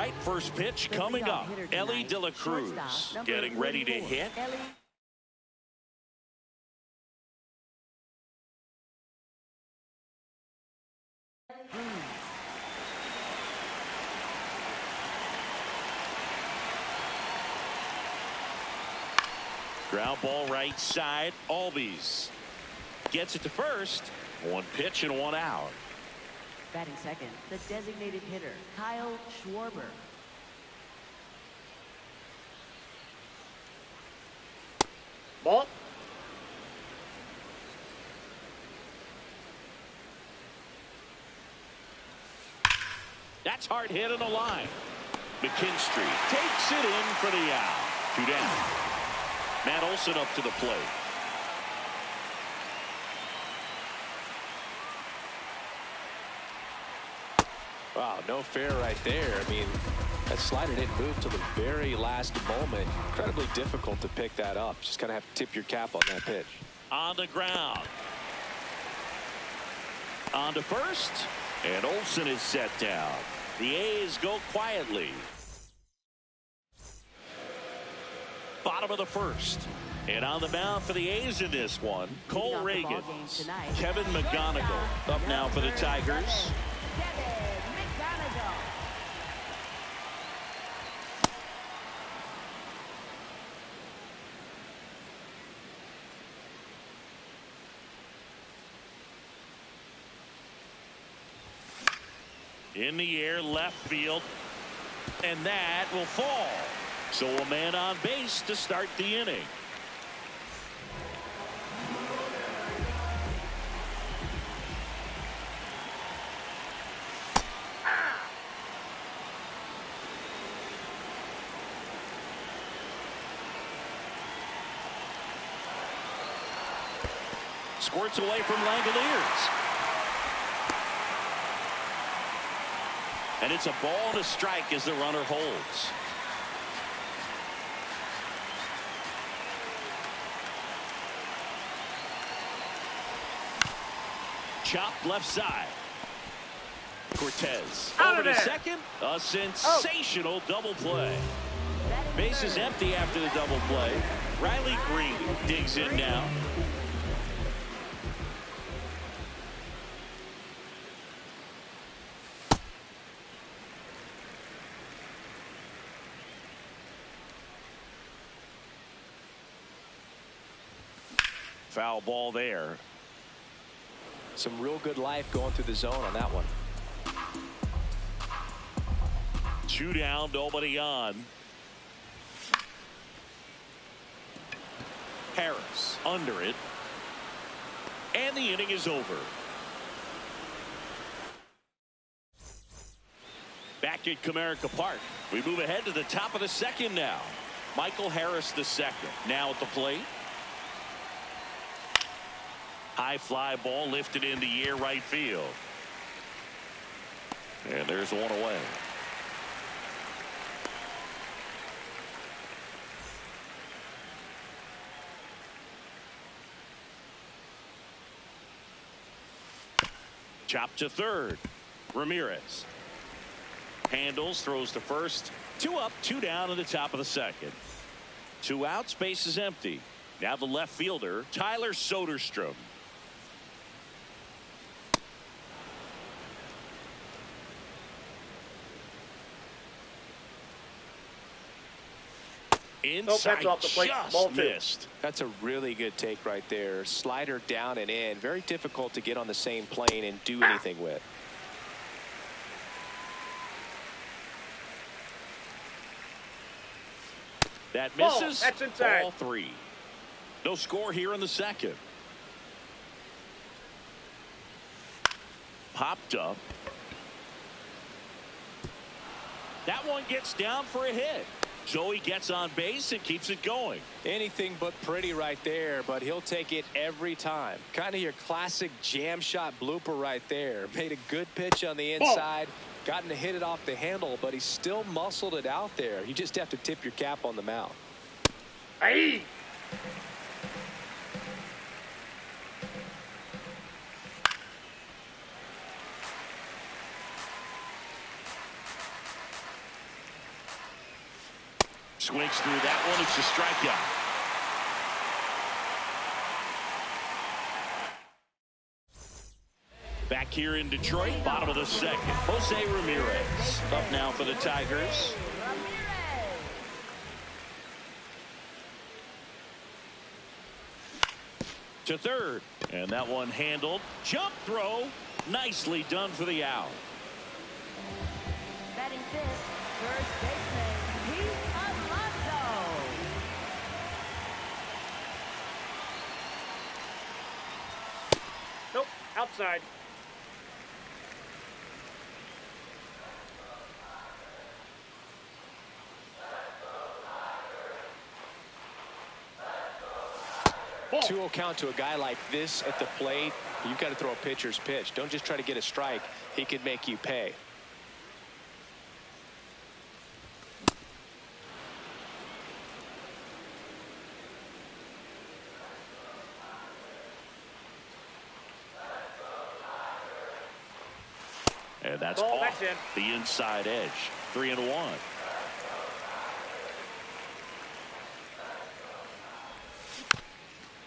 right, first pitch coming up. Ellie De La Cruz getting ready to hit. Ground ball right side. Albies gets it to first. One pitch and one out. Batting second, the designated hitter, Kyle Schwarber. Ball. That's hard hit on the line. McKinstry takes it in for the out. 2 down. Matt Olson up to the plate. Wow, no fair right there. I mean, that slider didn't move till the very last moment. Incredibly difficult to pick that up. Just kind of have to tip your cap on that pitch. On the ground. On to first. And Olson is set down. The A's go quietly. Bottom of the first. And on the mound for the A's in this one, Cole Reagan. Kevin McGonigal up now for the Tigers. In the air, left field, and that will fall. So a man on base to start the inning. Squirts away from Langoliers. And it's a ball and a strike as the runner holds. Chopped left side. Cortez over to second. A sensational double play. Base is empty after the double play. Riley Green digs in now. Foul ball there. Some real good life going through the zone on that one. 2 down, nobody on. Harris under it. And the inning is over. Back at Comerica Park. We move ahead to the top of the second now. Michael Harris the second. Now at the plate. High fly ball lifted in the air right field. And there's one away. Chop to third. Ramirez handles, throws to first. 2 up, 2 down in the top of the second. 2 outs, base is empty. Now the left fielder, Tyler Soderstrom. Inside, off the plate. just Ball 2. missed. That's a really good take right there. Slider down and in. Very difficult to get on the same plane and do anything with. That misses. That's inside. Ball 3. No score here in the second. Popped up. That one gets down for a hit. So he gets on base and keeps it going. Anything but pretty right there, but he'll take it every time. Kind of your classic jam shot blooper right there. Made a good pitch on the inside. Gotten to hit it off the handle, but he still muscled it out there. You just have to tip your cap on the mound. Hey! Swings through that one. It's a strikeout. Back here in Detroit, bottom of the second. Jose Ramirez up now for the Tigers. To third, and that one handled. Jump throw, nicely done for the out. Batting fifth, first baseman, Pete Alonso. Nope. Outside. Ball. 2-0 count to a guy like this at the plate. You've got to throw a pitcher's pitch. Don't just try to get a strike. He could make you pay. And that's Ball, off that's in. the inside edge. 3-1.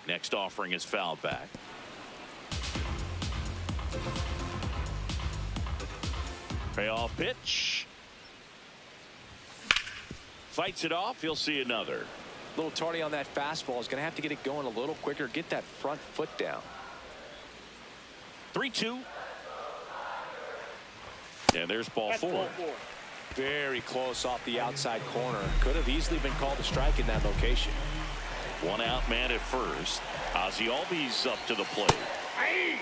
Next offering is fouled back. Payoff pitch. Fights it off. He'll see another. A little tardy on that fastball. Is going to have to get it going a little quicker. Get that front foot down. 3-2. And there's ball That's four. ball four. Very close off the outside corner. Could have easily been called a strike in that location. One out man at first. Ozzie Albies up to the plate. Aye.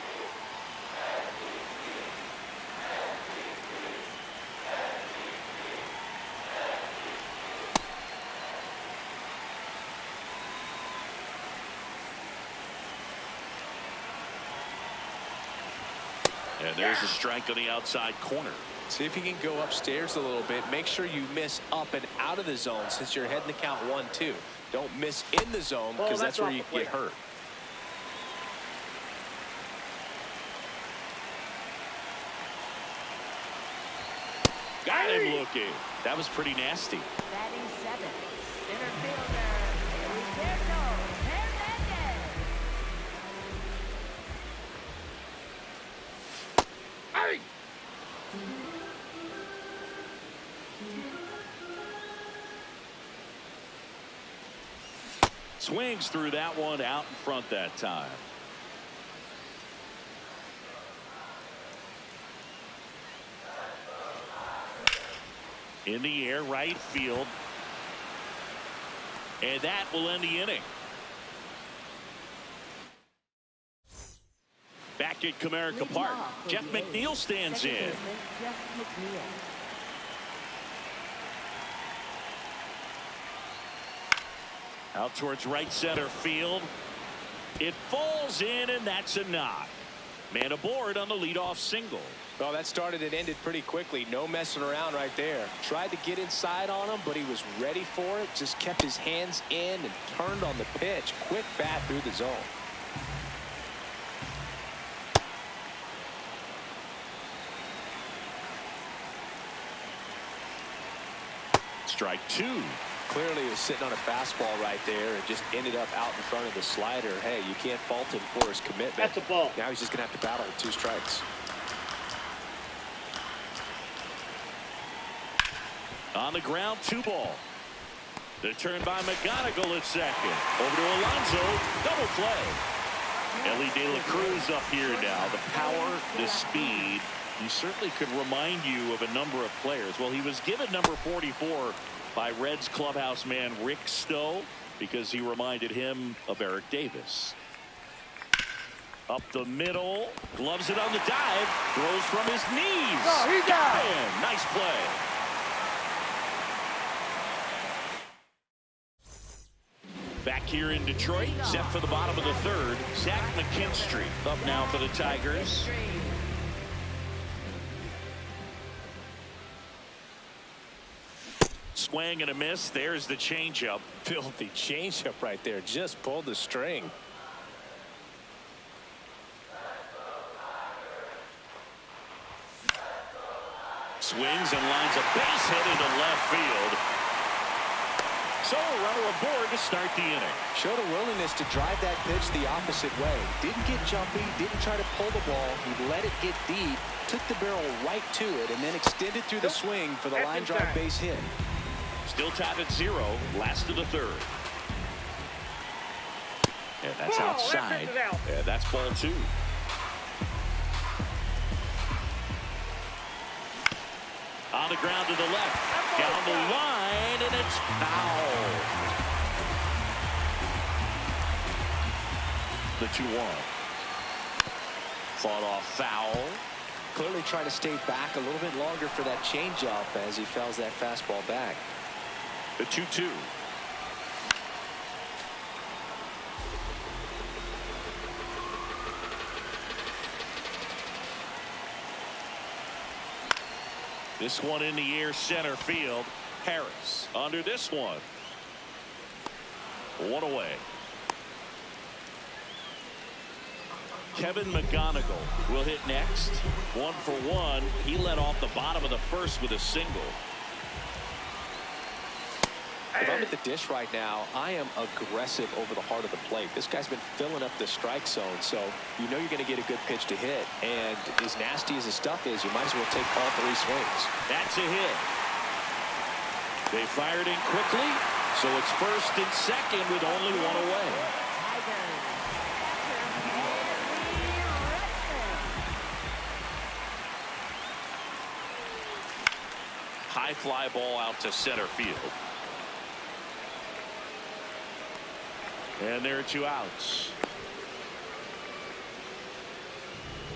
And there's a strike on the outside corner. See if you can go upstairs a little bit. Make sure you miss up and out of the zone since you're heading to count 1-2. Don't miss in the zone because that's where you get hurt. Got him looking. That was pretty nasty. Batting seventh, center fielder, Roberto Hernandez. Aye. Swings through that one out in front that time. In the air, right field. And that will end the inning. Back at Comerica Park, Jeff McNeil stands in. Jeff McNeil. Out towards right center field. It falls in, and that's a knock. Man aboard on the leadoff single. Well, that started and ended pretty quickly. No messing around right there. Tried to get inside on him, but he was ready for it. Just kept his hands in and turned on the pitch. Quick bat through the zone. Strike two. Clearly he was sitting on a fastball right there and just ended up out in front of the slider. Hey, you can't fault him for his commitment. That's a ball. Now he's just going to have to battle with 2 strikes. On the ground, 2 ball. The turn by McGonigal at second. Over to Alonso. Double play. Ellie De La Cruz up here now. The power, the speed. He certainly could remind you of a number of players. Well, he was given number 44 by Reds clubhouse man Rick Stowe because he reminded him of Eric Davis. Up the middle. Gloves it on the dive. Throws from his knees. Oh, he got him. Nice play. Back here in Detroit, set for the bottom of the third. Zach McKinstry up now for the Tigers. Swing and a miss. There's the changeup. Filthy changeup right there. Just pulled the string. Swings and lines a base hit into left field. So a runner aboard to start the inning. Showed a willingness to drive that pitch the opposite way. Didn't get jumpy, didn't try to pull the ball. He let it get deep, took the barrel right to it, and then extended through the swing for the line drive base hit. Still tied at 0, last of the third. And that's outside. And that's ball 2. On the ground to the left. Down the line, and it's foul. The 2-1. Fought off foul. Clearly trying to stay back a little bit longer for that changeup as he fouls that fastball back. The 2-2. This one in the air, center field. Harris under this one. 1 away. Kevin McGonigal will hit next. 1 for 1. He led off the bottom of the first with a single. If I'm at the dish right now, I am aggressive over the heart of the plate. This guy's been filling up the strike zone, so you know you're going to get a good pitch to hit. And as nasty as his stuff is, you might as well take all 3 swings. That's a hit. They fired in quickly, so it's first and second with only 1 away. High fly ball out to center field. And there are 2 outs.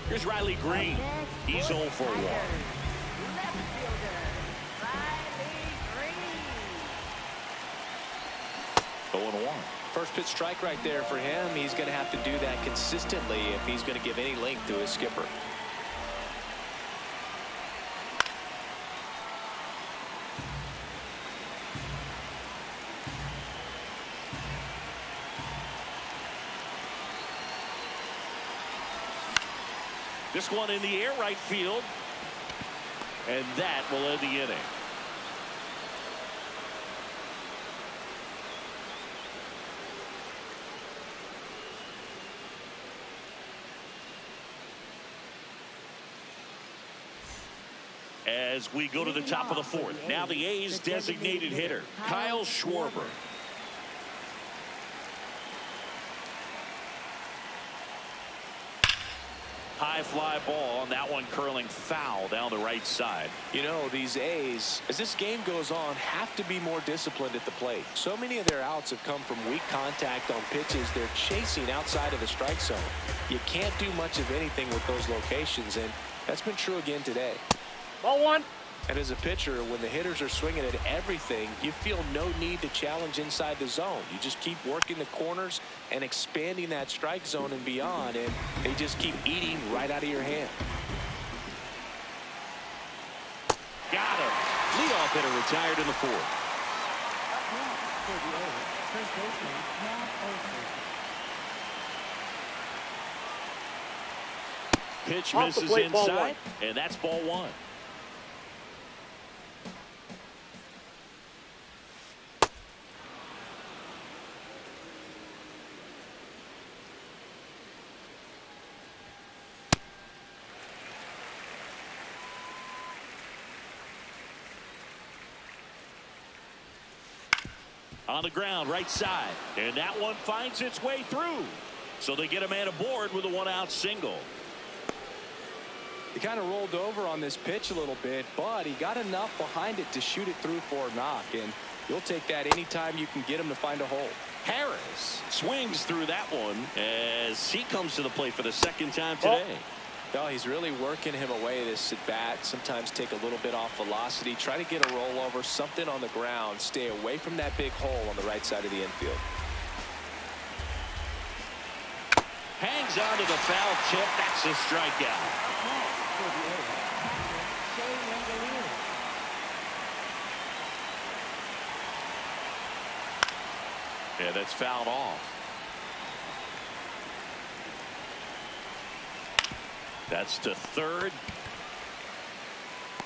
Here's Riley Green. He's 0 for 1. 0-1. First pitch strike right there for him. He's going to have to do that consistently if he's going to give any length to his skipper. This one in the air, right field. And that will end the inning. As we go to the top of the 4th. Now the A's designated hitter, Kyle Schwarber. High fly ball, and that one curling foul down the right side. You know, these A's, as this game goes on, have to be more disciplined at the plate. So many of their outs have come from weak contact on pitches they're chasing outside of the strike zone. You can't do much of anything with those locations, and that's been true again today. Ball 1. And as a pitcher, when the hitters are swinging at everything, you feel no need to challenge inside the zone. You just keep working the corners and expanding that strike zone and beyond, and they just keep eating right out of your hand. Got him. Leadoff hitter retired in the 4th. Pitch misses inside, and that's ball 1. On the ground, right side. And that one finds its way through. So they get a man aboard with a 1-out single. He kind of rolled over on this pitch a little bit, but he got enough behind it to shoot it through for a knock. And you'll take that anytime you can get him to find a hole. Harris swings through that one as he comes to the plate for the 2nd time today. No, he's really working him away this at bat. Sometimes take a little bit off velocity. Try to get a rollover, something on the ground. Stay away from that big hole on the right side of the infield. Hangs on to the foul tip. That's a strikeout. Yeah, that's fouled off. That's to 3rd.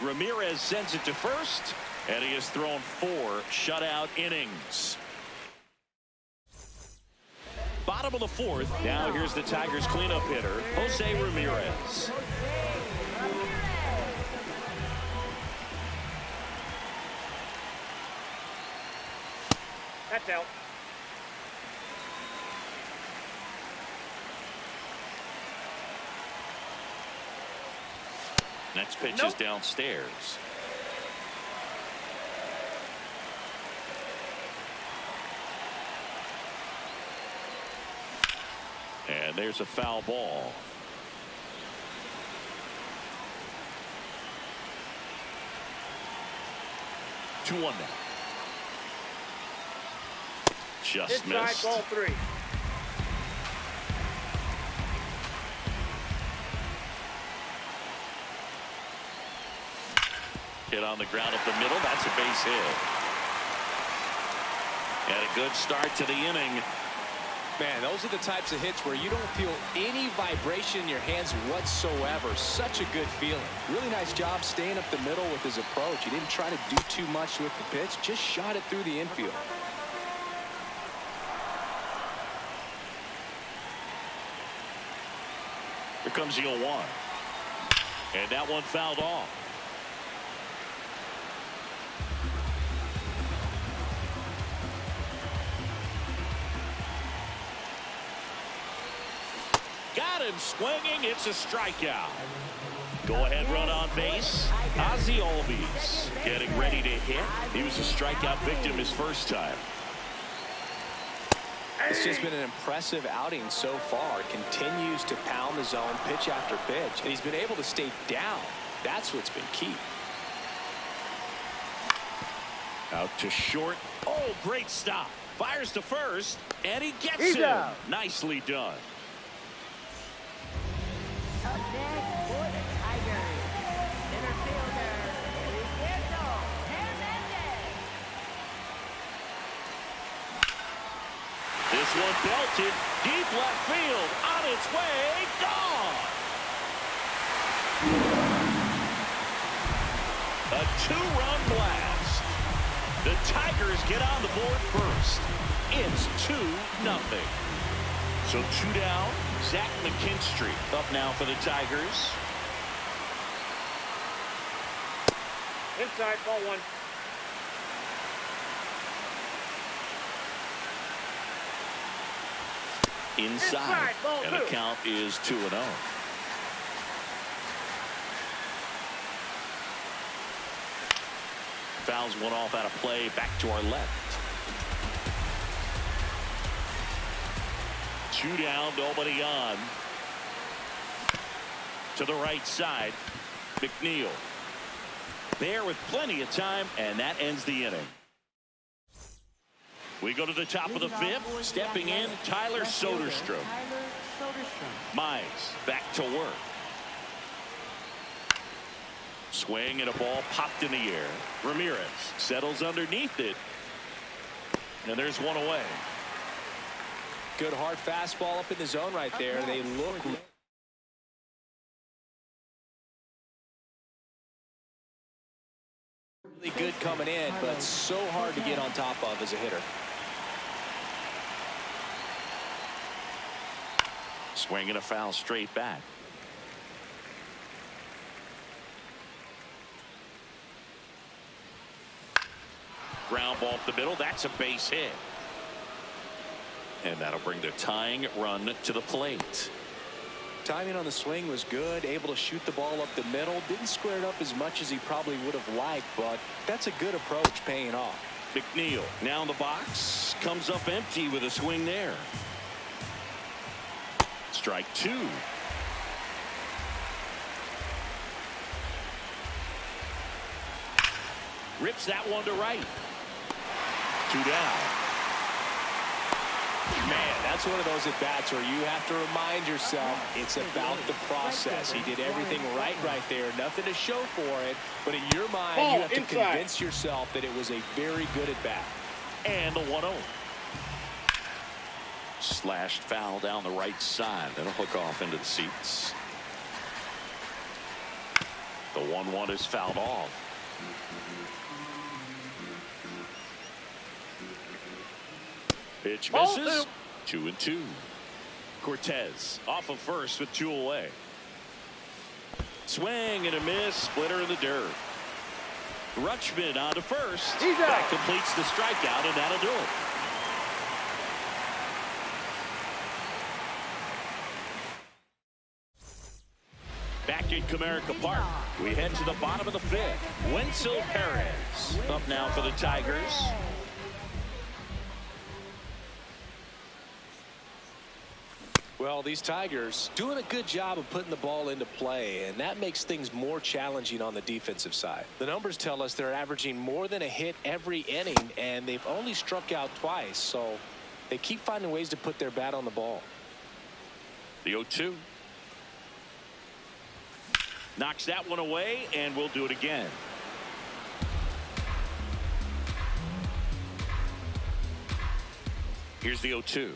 Ramirez sends it to 1st. And he has thrown 4 shutout innings. Bottom of the 4th. Now here's the Tigers cleanup hitter, Jose Ramirez. That's out. Next pitch is downstairs. And there's a foul ball. Two one now. Just Inside, missed. ball 3. Hit on the ground up the middle. That's a base hit. And a good start to the inning. Man, those are the types of hits where you don't feel any vibration in your hands whatsoever. Such a good feeling. Really nice job staying up the middle with his approach. He didn't try to do too much with the pitch. Just shot it through the infield. Here comes the 0-1. And that one fouled off. Got him swinging. It's a strikeout. Go ahead run on base. Ozzie Albies getting ready to hit. He was a strikeout victim his first time. It's just been an impressive outing so far. Continues to pound the zone pitch after pitch. And he's been able to stay down. That's what's been key. Out to short. Oh, great stop. Fires to first. And he gets He's it. out. Nicely done. Up next for the Tigers, center fielder, Ricardo Hernandez. This one belted deep left field. On its way. Gone. A 2-run blast. The Tigers get on the board first. It's 2-0. So 2 down. Zach McKinstry up now for the Tigers. Inside, ball 1. Inside. Ball And the 2. count is 2-0. Fouls one off out of play. Back to our left. 2 down, nobody on. To the right side, McNeil. There with plenty of time, and that ends the inning. We go to the top of the 5th. Stepping in, Tyler Soderstrom. Mize back to work. Swing and a ball popped in the air. Ramirez settles underneath it. And there's one away. Good hard fastball up in the zone right there. They look really good coming in, but so hard to get on top of as a hitter. Swing and a foul straight back. Ground ball up the middle. That's a base hit. And that'll bring the tying run to the plate. Timing on the swing was good. Able to shoot the ball up the middle. Didn't square it up as much as he probably would have liked, but that's a good approach paying off. McNeil now in the box. Comes up empty with a swing there. Strike 2. Rips that one to right. 2 down. Man, that's one of those at-bats where you have to remind yourself it's about the process. He did everything right there. Nothing to show for it. But in your mind, you have to convince yourself that it was a very good at-bat. And the 1-0. Slashed foul down the right side. That'll hook off into the seats. The 1-1 is fouled off. Pitch Ball misses. two. 2-2. Cortez off of first with 2 away. Swing and a miss. Splitter in the dirt. Rutschman on to first. He's out. That completes the strikeout, and that'll do it. Back in Comerica Park, we head to the bottom of the 5th. Wenzel Perez up now for the Tigers. Well, these Tigers doing a good job of putting the ball into play, and that makes things more challenging on the defensive side. The numbers tell us they're averaging more than a hit every inning, and they've only struck out twice, so they keep finding ways to put their bat on the ball. The 0-2. Knocks that one away, and we'll do it again. Here's the 0-2.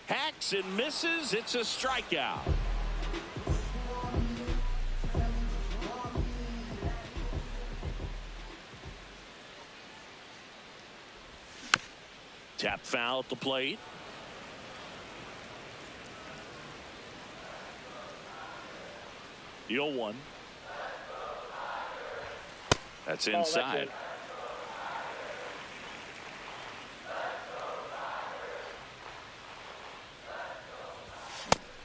Hacks and misses. It's a strikeout. Tap foul at the plate. The 0-1. That's inside.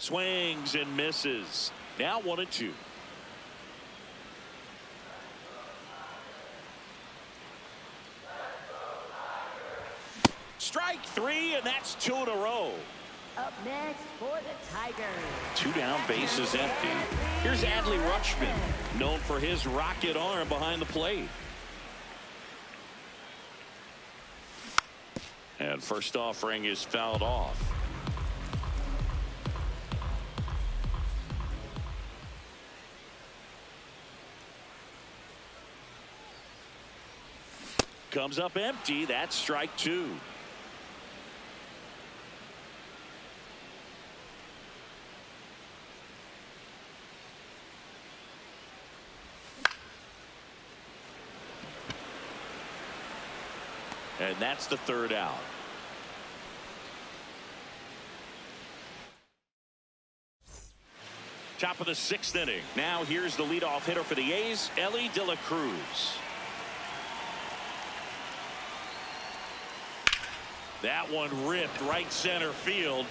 Swings and misses. Now 1-2. Strike 3, and that's 2 in a row. Up next for the Tigers. 2 down, bases empty. Here's Adley Rutschman, known for his rocket arm behind the plate. And first offering is fouled off. Comes up empty. That's strike 2. And that's the 3rd out. Top of the 6th inning. Now here's the leadoff hitter for the A's, Elly De La Cruz. That one ripped right center field.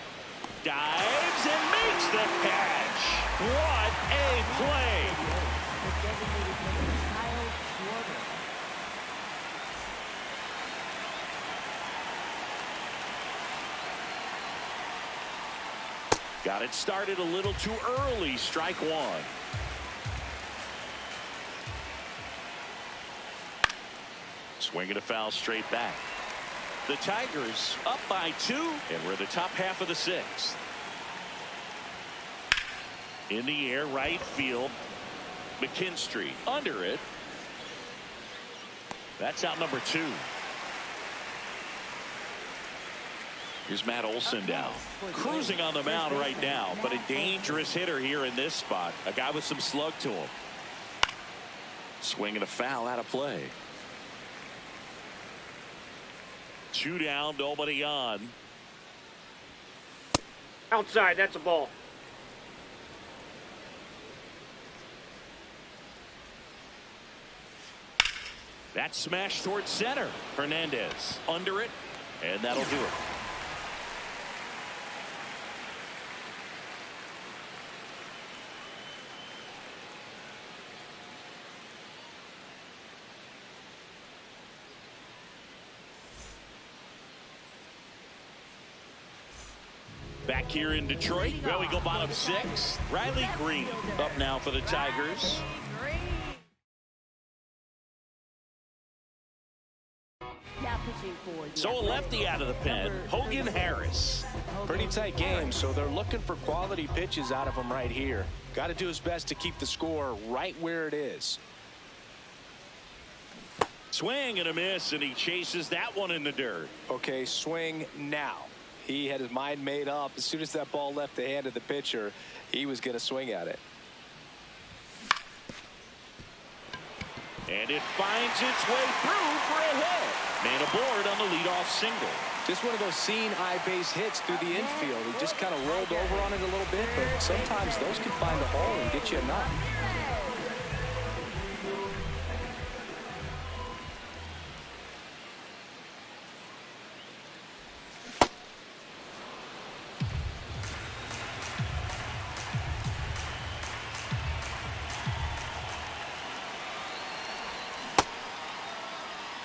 Dives and makes the catch. What a play. The designated hitter, Kyle Schwarber. Got it started a little too early. Strike 1. Swinging a foul straight back. The Tigers up by 2, and we're the top half of the 6th. In the air, right field. McKinstry under it. That's out number 2. Here's Matt Olson down. Cruising on the mound right now, but a dangerous hitter here in this spot. A guy with some slug to him. Swinging a foul out of play. 2 down, nobody on. Outside, that's a ball. That smash towards center. Hernandez under it, and that'll do it. Back here in Detroit, well, we go bottom 6. Riley Green up now for the Tigers. Now pitching for the So a lefty out of the pen, Hogan Harris. Pretty tight game, so they're looking for quality pitches out of him right here. Got to do his best to keep the score right where it is. Swing and a miss, and he chases that one in the dirt. Okay, swing now. He had his mind made up. As soon as that ball left the hand of the pitcher, he was going to swing at it. And it finds its way through for a hit. Man aboard on the leadoff single. Just one of those seeing eye base hits through the infield. He just kind of rolled over on it a little bit, but sometimes those can find a hole and get you a knock.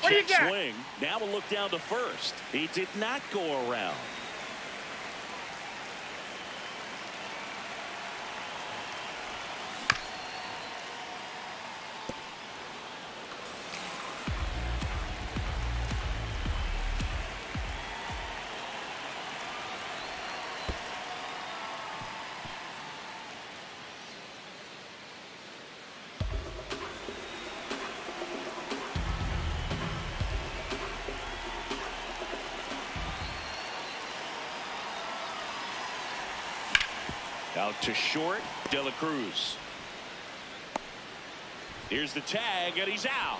Check swing. Now we'll look down to first. He did not go around. Out to short, De La Cruz. Here's the tag, and he's out.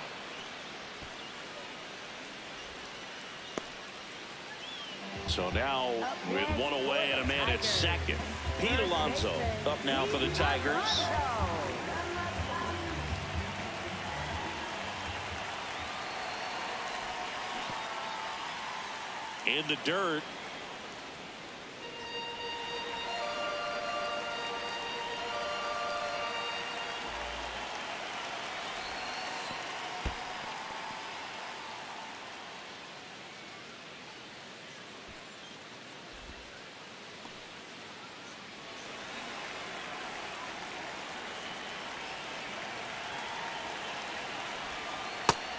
So now, with one away and a man at second, Pete Alonso up now for the Tigers. In the dirt.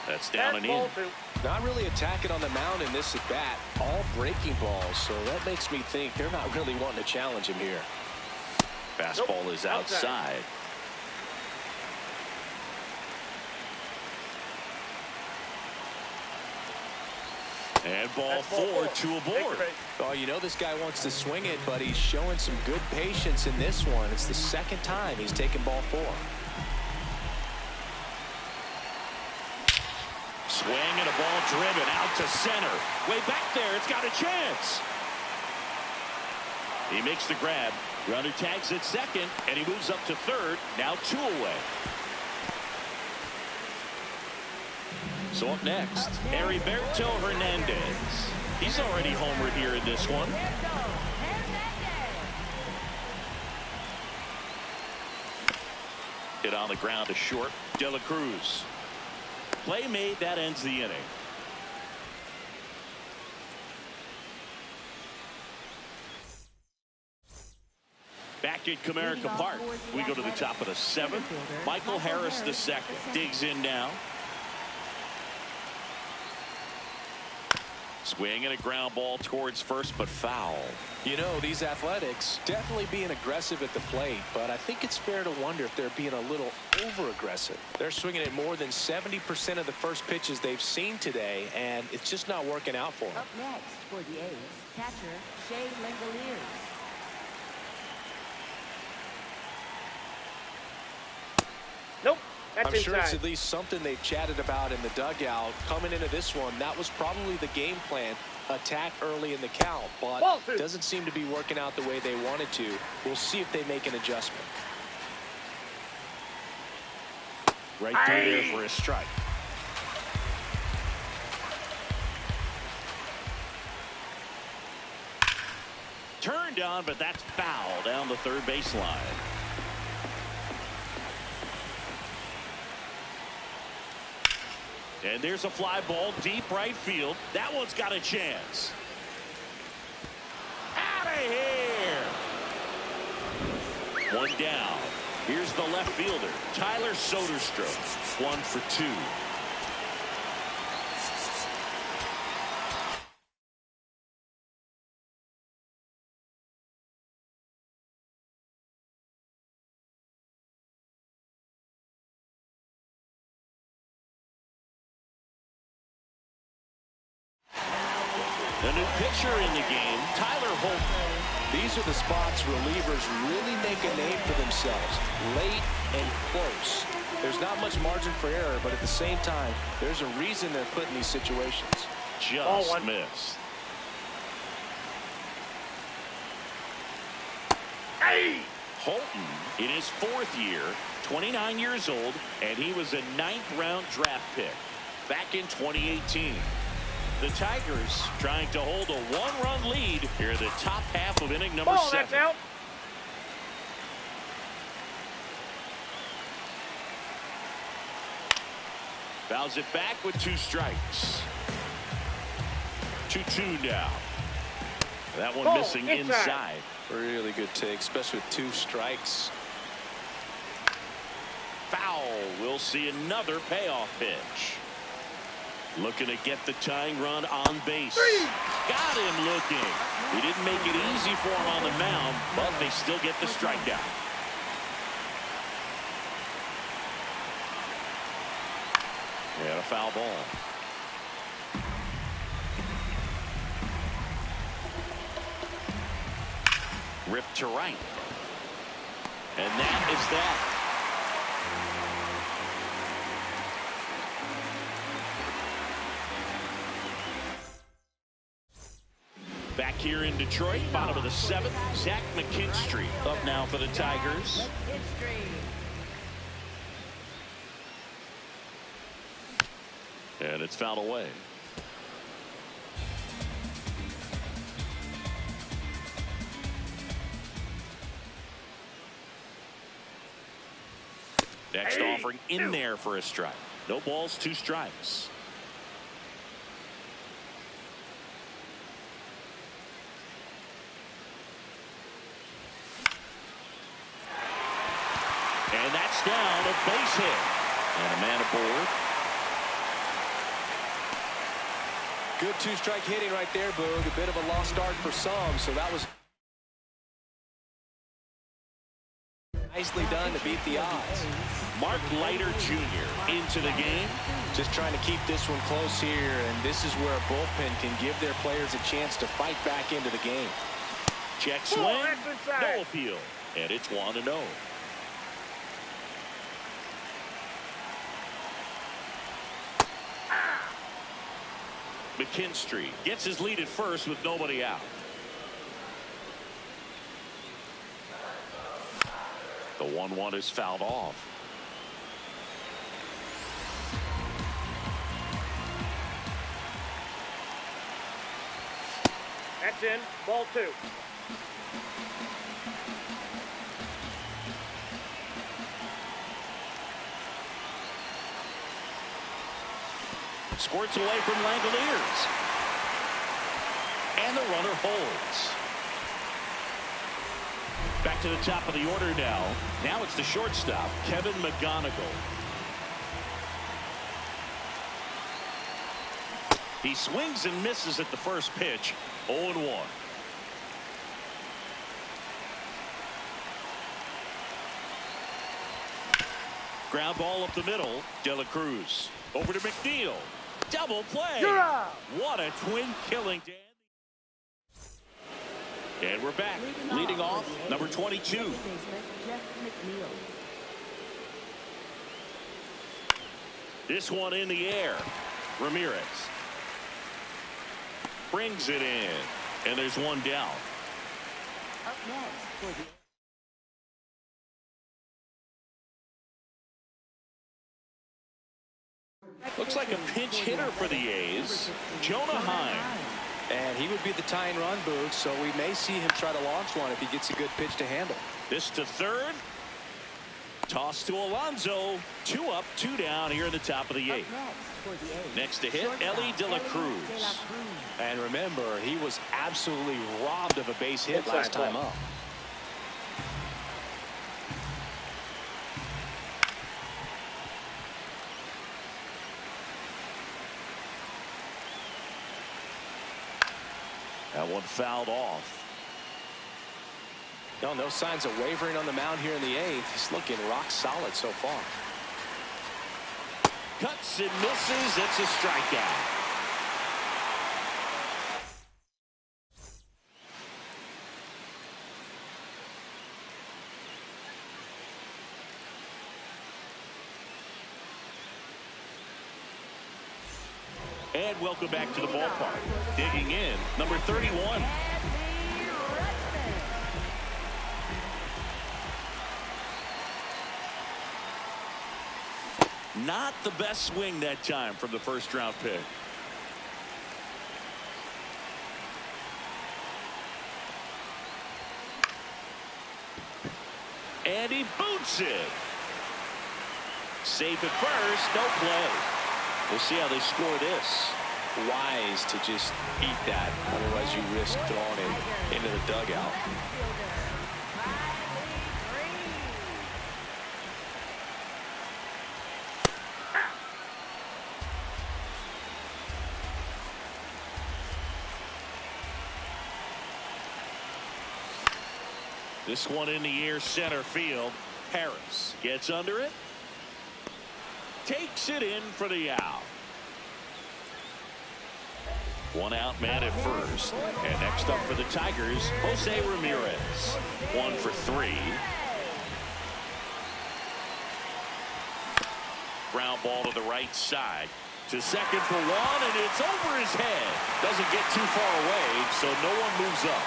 That's down and in. Not really attacking on the mound in this at bat. All breaking balls, so that makes me think they're not really wanting to challenge him here. Fastball is outside. And ball four, two aboard. Oh, you know this guy wants to swing it, but he's showing some good patience in this one. It's the second time he's taken ball four. Swing and a ball driven out to center. Way back there, it's got a chance. He makes the grab. Runner tags at second, and he moves up to third. Now two away. So up next, Heriberto Hernandez. He's already homered here in this one. Hit on the ground to short. De La Cruz. Play made, that ends the inning. Back at Comerica Park, we go to the top of the seventh. Michael Harris the second digs in now. Swing and a ground ball towards first, but foul. You know, these Athletics definitely being aggressive at the plate, but I think it's fair to wonder if they're being a little over-aggressive. They're swinging at more than 70% of the first pitches they've seen today, and it's just not working out for them. Up next for the A's, catcher Shea Langoliers. Nope. That's I'm sure inside. it's at least something they've chatted about in the dugout. Coming into this one, that was probably the game plan. Attack early in the count, but doesn't seem to be working out the way they wanted to. We'll see if they make an adjustment. Right through there for a strike. Turned on, but that's foul down the third baseline. And there's a fly ball deep right field. That one's got a chance. Out of here. One down. Here's the left fielder, Tyler Soderstrom. 1 for 2. The new pitcher in the game, Tyler Holt. These are the spots relievers really make a name for themselves. Late and close. There's not much margin for error, but at the same time, there's a reason they're put in these situations. Just missed. Hey! Holton in his 4th year, 29 years old, and he was a 9th-round draft pick back in 2018. The Tigers trying to hold a 1-run lead here in the top half of inning number 7. That's out. Fouls it back with 2 strikes. 2-2 now. That one missing inside. Really good take, especially with 2 strikes. Foul. We'll see another payoff pitch. Looking to get the tying run on base. Got him looking. He didn't make it easy for him on the mound, but they still get the strikeout. And a foul ball. Ripped to right. And that is that. Back here in Detroit, bottom of the 7th, Zach McKinstry up now for the Tigers. And it's fouled away. Next offering in there for a strike. No balls, 2 strikes. And that's down, a base hit. And a man aboard. Good 2-strike hitting right there, Boog. A bit of a lost start for some, so that was nicely done to beat the odds. Mark Leiter Jr. into the game. Just trying to keep this one close here, and this is where a bullpen can give their players a chance to fight back into the game. Check swing, no appeal, and it's 1-0. McKinstry gets his lead at first with nobody out. The 1-1 is fouled off. That's in. Ball 2. Squirts away from Langoliers. And the runner holds. Back to the top of the order now. Now it's the shortstop, Kevin McGonigal. He swings and misses at the first pitch. 0-1. Ground ball up the middle. De La Cruz. Over to McNeil. Double play. What a twin killing, Dan. And we're back. Leading off, number 22. This one in the air. Ramirez brings it in, and there's one down. Up next for the Looks like a pinch hitter for the A's, Jonah Heim. And he would be the tying run, Boog, so we may see him try to launch one if he gets a good pitch to handle. This to third. Toss to Alonso. 2 up, 2 down here in the top of the 8th. Next to hit, Ellie De La Cruz. And remember, he was absolutely robbed of a base hit last time up. That one fouled off. No signs of wavering on the mound here in the 8th. He's looking rock solid so far. Cuts and misses. It's a strikeout. and welcome back to the ballpark. Digging in, number 31. Not the best swing that time from the first-round pick. And he boots it. Safe at first, no play. We'll see how they score this. Wise to just eat that. Otherwise, you risk throwing it into the dugout. This one in the air, center field. Harris gets under it. Takes it in for the out. One out man at first. And next up for the Tigers, Jose Ramirez. 1 for 3. Ground ball to the right side. To second for 1, and it's over his head. Doesn't get too far away, so no one moves up.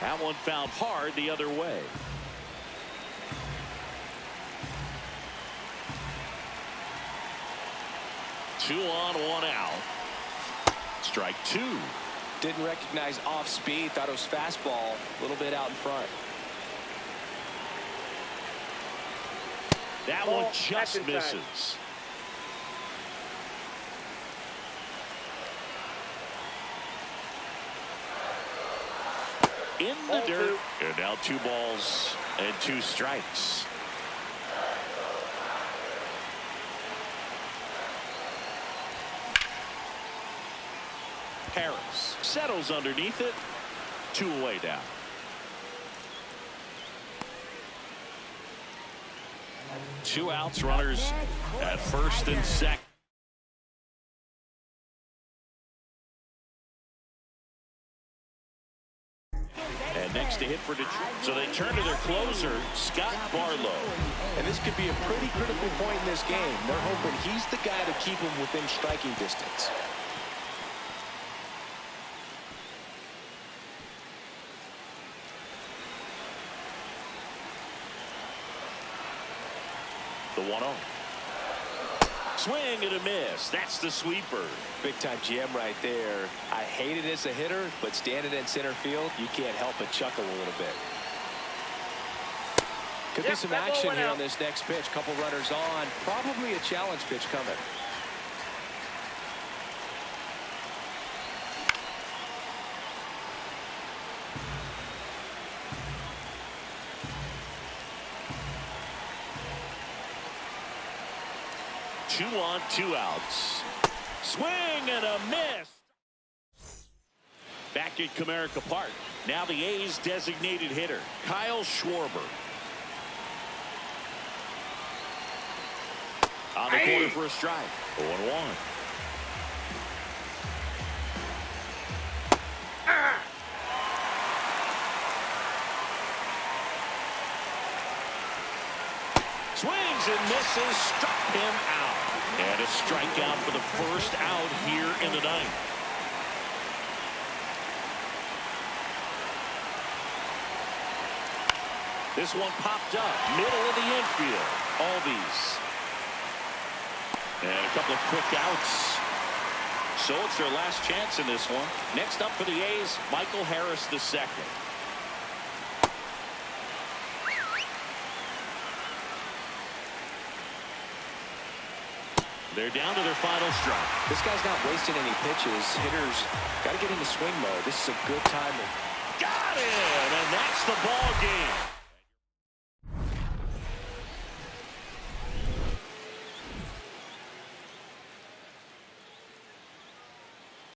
That one found hard the other way. Two on, one out. Strike 2. Didn't recognize off speed. Thought it was fastball. A little bit out in front. That one just misses. In the dirt. And now 2 balls and 2 strikes. Harris settles underneath it. 2 away down. Two outs, runners at first and second. And next to hit for Detroit. So they turn to their closer, Scott Barlow. And this could be a pretty critical point in this game. They're hoping he's the guy to keep them within striking distance. The 1-0. Swing and a miss. That's the sweeper. Big time jam right there. I hate it as a hitter, but standing in center field, you can't help but chuckle a little bit. Could be some action here on this next pitch. Couple runners on. Probably a challenge pitch coming. Two on, 2 outs. Swing and a miss. Back at Comerica Park. Now the A's designated hitter, Kyle Schwarber. On the corner for a strike. 0-1. Swings and misses, struck him out. And a strikeout for the first out here in the ninth. This one popped up, middle of the infield. Albies. And a couple of quick outs. So it's their last chance in this one. Next up for the A's, Michael Harris II. They're down to their final strike. This guy's not wasting any pitches. Hitters got to get into swing mode. This is a good time. Got it! And that's the ball game.